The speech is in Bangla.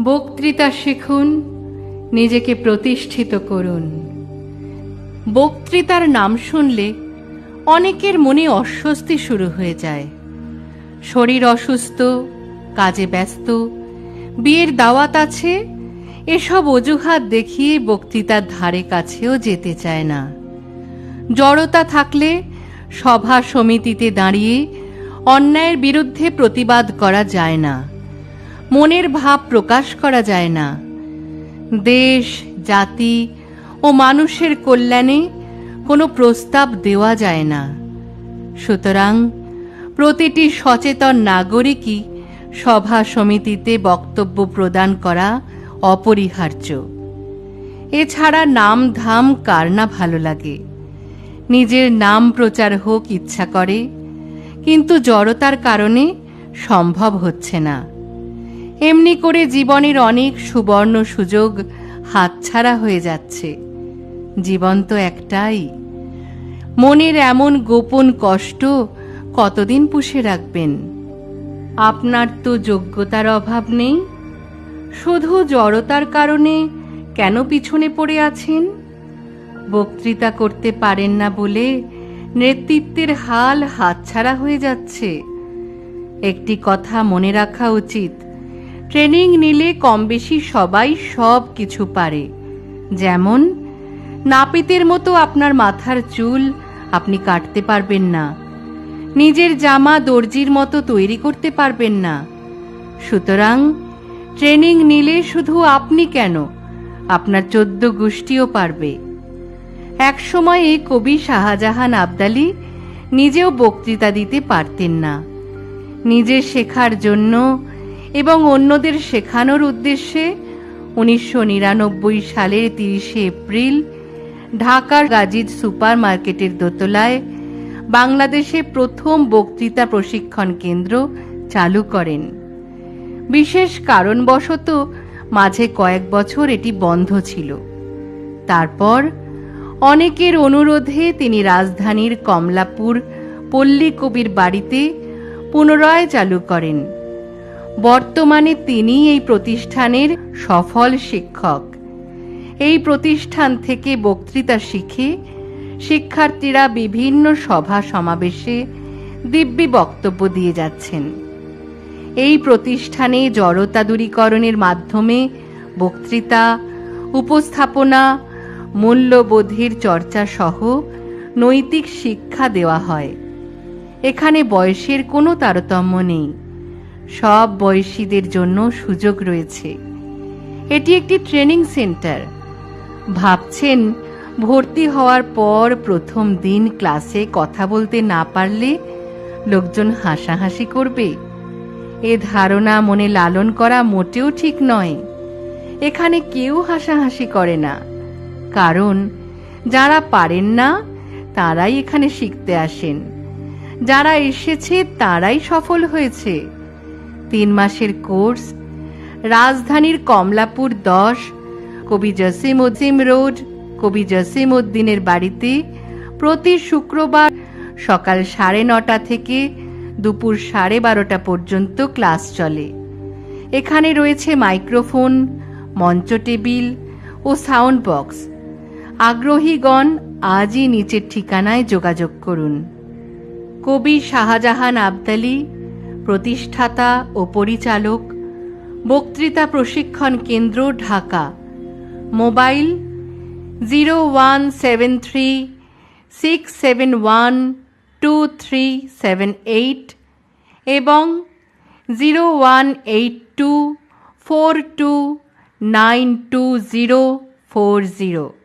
বক্তৃতা শিখুন, নিজেকে প্রতিষ্ঠিত করুন। বক্তৃতার নাম শুনলে অনেকের মনে অস্বস্তি শুরু হয়ে যায়। শরীর অসুস্থ, কাজে ব্যস্ত, বিয়ের দাওয়াত আছে, এসব অজুহাত দেখিয়ে বক্তৃতার ধারে কাছেও যেতে চায় না। জড়তা থাকলে সভা সমিতিতে দাঁড়িয়ে অন্যায়ের বিরুদ্ধে প্রতিবাদ করা যায় না, মনের ভাব প্রকাশ করা যায় না, দেশ, জাতি ও মানুষের কল্যাণে কোনো প্রস্তাব দেওয়া যায় না। সুতরাং প্রতিটি সচেতন নাগরিকই সভা সমিতিতে বক্তব্য প্রদান করা অপরিহার্য। এছাড়া নাম ধাম কার না ভালো লাগে, নিজের নাম প্রচার হোক ইচ্ছা করে, কিন্তু জড়তার কারণে সম্ভব হচ্ছে না। এমনি করে জীবনের অনেক সুবর্ণ সুযোগ হাতছাড়া হয়ে যাচ্ছে। জীবন তো একটাই, মনের এমন গোপন কষ্ট কতদিন পুষে রাখবেন? আপনার তো যোগ্যতার অভাব নেই, শুধু জড়তার কারণে কেন পিছনে পড়ে আছেন? বক্তৃতা করতে পারেন না বলে নেতৃত্বের হাল হাতছাড়া হয়ে যাচ্ছে। একটি কথা মনে রাখা উচিত, ট্রেনিং নিলে কম বেশি সবাই সব কিছু পারে। যেমন নাপিতের মতো আপনার মাথার চুল আপনি কাটতে পারবেন না, নিজের জামা দর্জির মতো তৈরি করতে পারবেন না। সুতরাং ট্রেনিং নিলে শুধু আপনি কেন, আপনার 14 গোষ্ঠীও পারবে। একসময় এই কবি শাহজাহান আবদালী নিজেও বক্তৃতা দিতে পারতেন না। নিজে শেখার জন্য এবং অন্যদের শেখানোর উদ্দেশ্যে 1999 সালের 30 এপ্রিল ঢাকার গাজীদ সুপার মার্কেটের দোতলায় বাংলাদেশে প্রথম বক্তৃতা প্রশিক্ষণ কেন্দ্র চালু করেন। বিশেষ কারণবশত মাঝে কয়েক বছর এটি বন্ধ ছিল। তারপর অনেকের অনুরোধে তিনি রাজধানীর কমলাপুর পল্লী কবির বাড়িতে পুনরায় চালু করেন। বর্তমানে তিনি এই প্রতিষ্ঠানের সফল শিক্ষক। এই প্রতিষ্ঠান থেকে বক্তৃতা শিখে শিক্ষার্থীরা বিভিন্ন সভা সমাবেশে দিব্যি বক্তব্য দিয়ে যাচ্ছেন। এই প্রতিষ্ঠানে জড়তা দূরীকরণের মাধ্যমে বক্তৃতা, উপস্থাপনা, মূল্যবোধের চর্চা সহ নৈতিক শিক্ষা দেওয়া হয়। এখানে বয়সের কোনো তারতম্য নেই, সব বয়সীদের জন্য সুযোগ রয়েছে। এটি একটি ট্রেনিং সেন্টার। ভাবছেন ভর্তি হওয়ার পর প্রথম দিন ক্লাসে কথা বলতে না পারলে লোকজন হাসাহাসি করবে? এ ধারণা মনে লালন করা মোটেও ঠিক নয়। এখানে কেউ হাসাহাসি করে না, কারণ যারা পারেন না তারাই এখানে শিখতে আসেন। যারা এসেছে তারাই সফল হয়েছে। 3 মাসের কোর্স। রাজধানীর কমলাপুর 10 কবি জসিম উদ্দিন রোড, কবি জসিম উদ্দিনের বাড়িতে প্রতি শুক্রবার সকাল 9:30 থেকে দুপুর 12:30 পর্যন্ত ক্লাস চলে। এখানে রয়েছে মাইক্রোফোন, মঞ্চ টেবিল ও সাউন্ড বক্স। আগ্রহীগণ আজই নিচের ঠিকানায় যোগাযোগ করুন। কবি শাহজাহান আবদালী, প্রতিষ্ঠাতা ও পরিচালক, বক্তৃতা প্রশিক্ষণ কেন্দ্র, ঢাকা। মোবাইল 01736712378 এবং 018242924040।